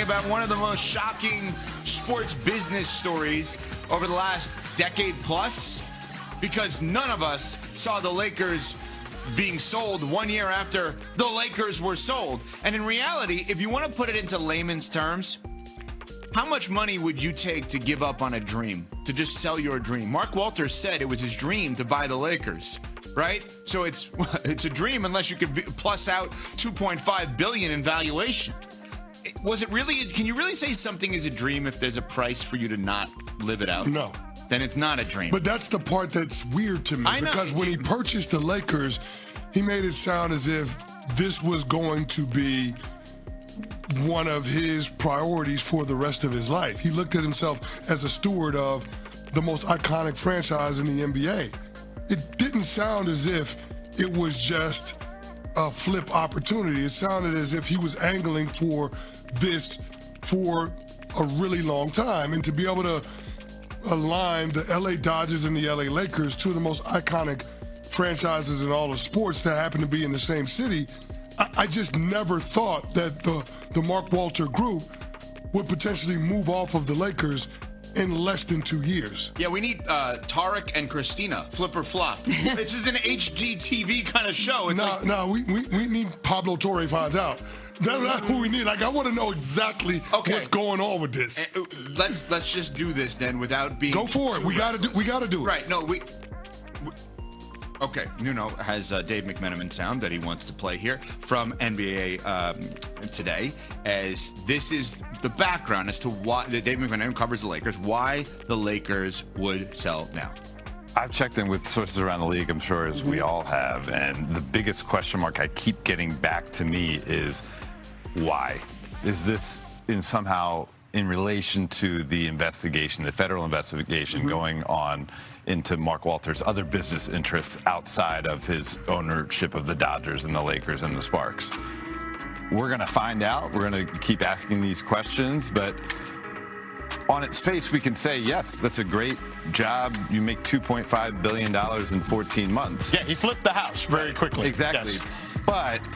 about one of the most shocking sports business stories over the last decade plus, because none of us saw the Lakers being sold 1 year after the Lakers were sold. And in reality, if you want to put it into layman's terms, how much money would you take to give up on a dream, to just sell your dream? Mark Walters said it was his dream to buy the Lakers, right? So it's a dream unless you could plus out $2.5 billion in valuation. Was it really? Can you really say something is a dream if there's a price for you to not live it out? No. Then it's not a dream. But that's the part that's weird to me, because when he purchased the Lakers, he made it sound as if this was going to be one of his priorities for the rest of his life. He looked at himself as a steward of the most iconic franchise in the NBA. It didn't sound as if it was just a flip opportunity. It sounded as if he was angling for this for a really long time. And to be able to align the LA Dodgers and the LA Lakers, two of the most iconic franchises in all of sports that happen to be in the same city, I just never thought that the Mark Walter group would potentially move off of the Lakers in less than 2 years. Yeah, we need Tarek and Christina, flip or flop. This is an HGTV kind of show. We need Pablo Torre finds out. That's not who we need. Like, I want to know exactly what's going on with this. Let's just do this then without being. Go for it. We got to do it. Right. No, Okay, Nuno has Dave McMenamin sound that he wants to play here from NBA Today, as this is the background as to why Dave McMenamin covers the Lakers, why the Lakers would sell now. I've checked in with sources around the league, I'm sure, as we all have, and the biggest question mark I keep getting back to me is why? Is this somehow in relation to the investigation, the federal investigation going on into Mark Walters' other business interests outside of his ownership of the Dodgers and the Lakers and the Sparks? We're going to find out. We're going to keep asking these questions, but on its face, we can say, yes, that's a great job. You make $2.5 billion in 14 months. Yeah, he flipped the house very quickly. Exactly. Yes. But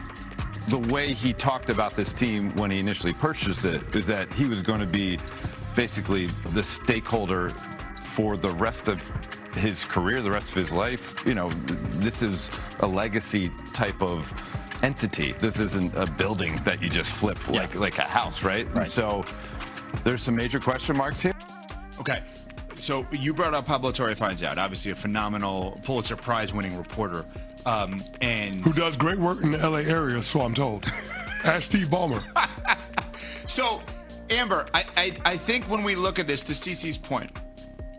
the way he talked about this team when he initially purchased it is that he was going to be basically the stakeholder for the rest of his career, the rest of his life. You know, this is a legacy type of entity. This isn't a building that you just flip like a house, right? And so there's some major question marks here. Okay. So you brought up Pablo Torre finds out, obviously a phenomenal Pulitzer Prize winning reporter. And who does great work in the LA area, so I'm told. Ask Steve Ballmer. So, Amber, I think when we look at this, to Cece's point,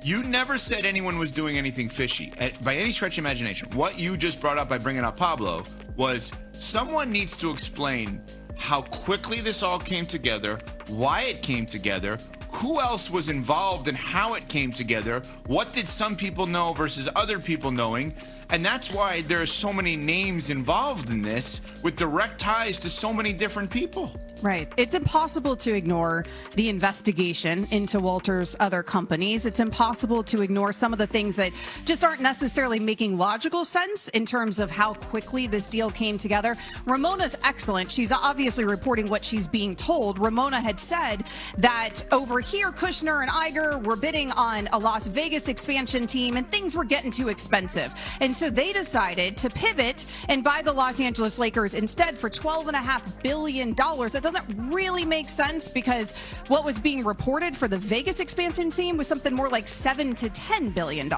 you never said anyone was doing anything fishy by any stretch of imagination. What you just brought up by bringing up Pablo was someone needs to explain how quickly this all came together, why it came together, who else was involved and how it came together, what did some people know versus other people knowing, and that's why there are so many names involved in this with direct ties to so many different people. Right. It's impossible to ignore the investigation into Walter's other companies. It's impossible to ignore some of the things that just aren't necessarily making logical sense in terms of how quickly this deal came together. Ramona's excellent. She's obviously reporting what she's being told. Ramona had said that over here, Kushner and Iger were bidding on a Las Vegas expansion team and things were getting too expensive. And so they decided to pivot and buy the Los Angeles Lakers instead for $12.5 billion. That doesn't really make sense, because what was being reported for the Vegas expansion team was something more like $7 to $10 billion.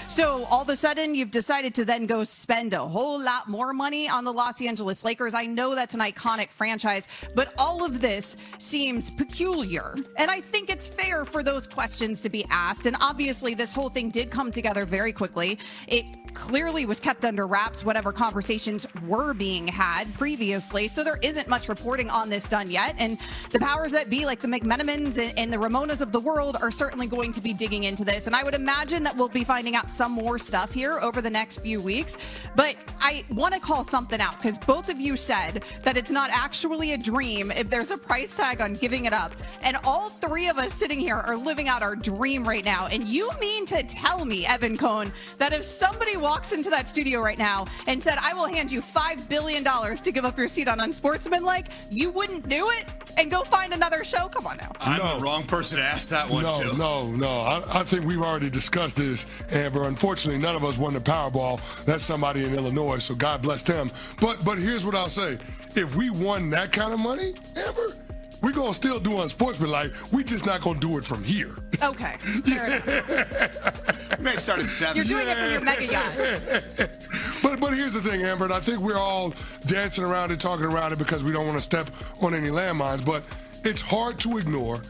So all of a sudden you've decided to then go spend a whole lot more money on the Los Angeles Lakers. I know that's an iconic franchise, but all of this seems peculiar. And I think it's fair for those questions to be asked. And obviously this whole thing did come together very quickly. It clearly was kept under wraps, whatever conversations were being had previously. So there isn't much reporting on this done yet. And the powers that be, like the McMenamins and the Ramonas of the world, are certainly going to be digging into this. And I would imagine that we'll be finding out some more stuff here over the next few weeks. But I want to call something out, because both of you said that it's not actually a dream if there's a price tag brag on giving it up. And all three of us sitting here are living out our dream right now. And you mean to tell me, Evan Cohn, that if somebody walks into that studio right now and said, I will hand you $5 billion to give up your seat on Unsportsmanlike, you wouldn't do it and go find another show? Come on now. I'm the wrong person to ask that one, too. No. I think we've already discussed this, Amber. Unfortunately, none of us won the Powerball. That's somebody in Illinois, so God bless them. But here's what I'll say. If we won that kind of money, Amber, we're going to still do Unsportsmanlike. We just not going to do it from here. Okay. Fair enough. You may start at 7. You're doing it from your mega yacht. But here's the thing, Amber, and I think we're all dancing around it, talking around it because we don't want to step on any landmines, but it's hard to ignore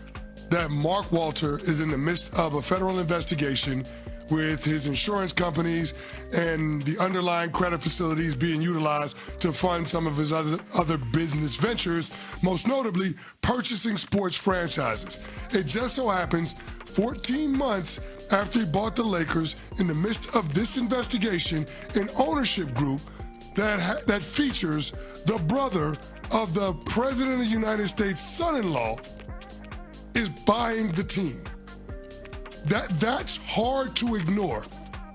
that Mark Walter is in the midst of a federal investigation with his insurance companies and the underlying credit facilities being utilized to fund some of his other business ventures, most notably purchasing sports franchises. It just so happens 14 months after he bought the Lakers, in the midst of this investigation, an ownership group that features the brother of the President of the United States' son-in-law is buying the team. That's hard to ignore.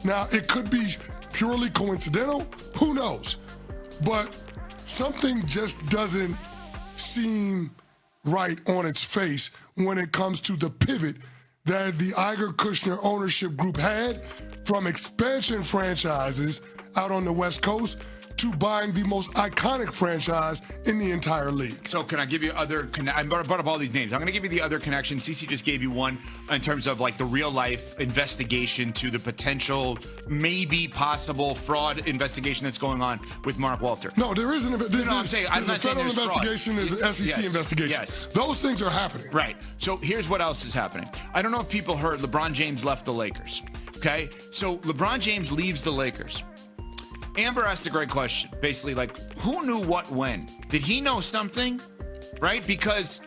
Now, it could be purely coincidental. Who knows? But something just doesn't seem right on its face when it comes to the pivot that the Iger-Kushner ownership group had from expansion franchises out on the West Coast to buying the most iconic franchise in the entire league. So can I give you other, I brought up all these names. I'm going to give you the other connection. CeCe just gave you one in terms of like the real life investigation to the potential, maybe possible fraud investigation that's going on with Mark Walter. No, there isn't. I'm saying, I'm not saying there's fraud. There's a federal investigation, there's an SEC investigation. Yes. Those things are happening. Right. So here's what else is happening. I don't know if people heard LeBron James left the Lakers. Okay. So LeBron James leaves the Lakers. Amber asked a great question. Basically, like, who knew what when? Did he know something? Right? Because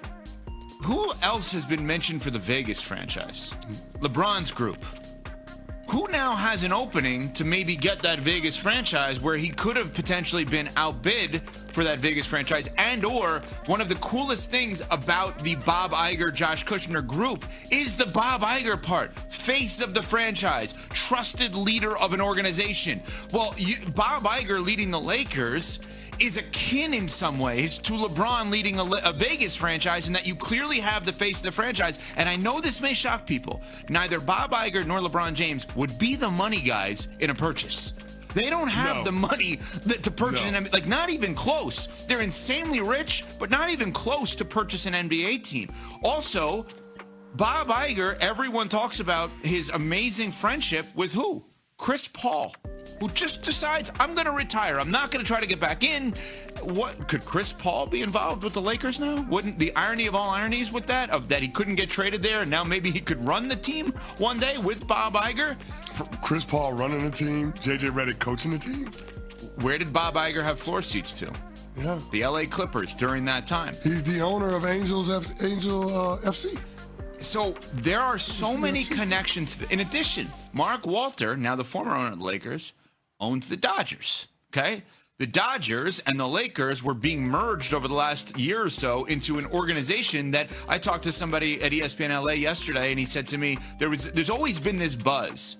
who else has been mentioned for the Vegas franchise? LeBron's group. Who now has an opening to maybe get that Vegas franchise where he could have potentially been outbid for that Vegas franchise? And or one of the coolest things about the Bob Iger, Josh Kushner group is the Bob Iger part. Face of the franchise, trusted leader of an organization. Well, Bob Iger leading the Lakers is akin in some ways to LeBron leading a Vegas franchise in that you clearly have the face of the franchise. And I know this may shock people. Neither Bob Iger nor LeBron James would be the money guys in a purchase. They don't have the money to purchase an NBA, like not even close. They're insanely rich, but not even close to purchase an NBA team. Also, Bob Iger, everyone talks about his amazing friendship with who? Chris Paul, who just decides, I'm going to retire. I'm not going to try to get back in. What could Chris Paul be involved with the Lakers now? Wouldn't the irony of all ironies with that, of that he couldn't get traded there, and now maybe he could run the team one day with Bob Iger? Chris Paul running the team, JJ Redick coaching the team. Where did Bob Iger have floor seats to? Yeah, the LA Clippers during that time. He's the owner of Angel FC. So there are so many connections. In addition, Mark Walter, now the former owner of the Lakers, owns the Dodgers. Okay? The Dodgers and the Lakers were being merged over the last year or so into an organization that I talked to somebody at ESPN LA yesterday, and he said to me, there's always been this buzz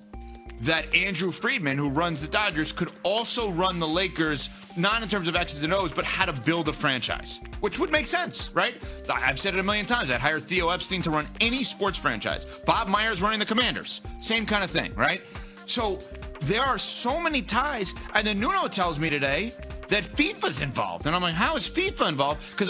that Andrew Friedman, who runs the Dodgers, could also run the Lakers, not in terms of X's and O's, but how to build a franchise, which would make sense, right? I've said it a million times. I'd hire Theo Epstein to run any sports franchise. Bob Myers running the Commanders. Same kind of thing, right? So there are so many ties. And then Nuno tells me today that FIFA's involved. And I'm like, how is FIFA involved? Because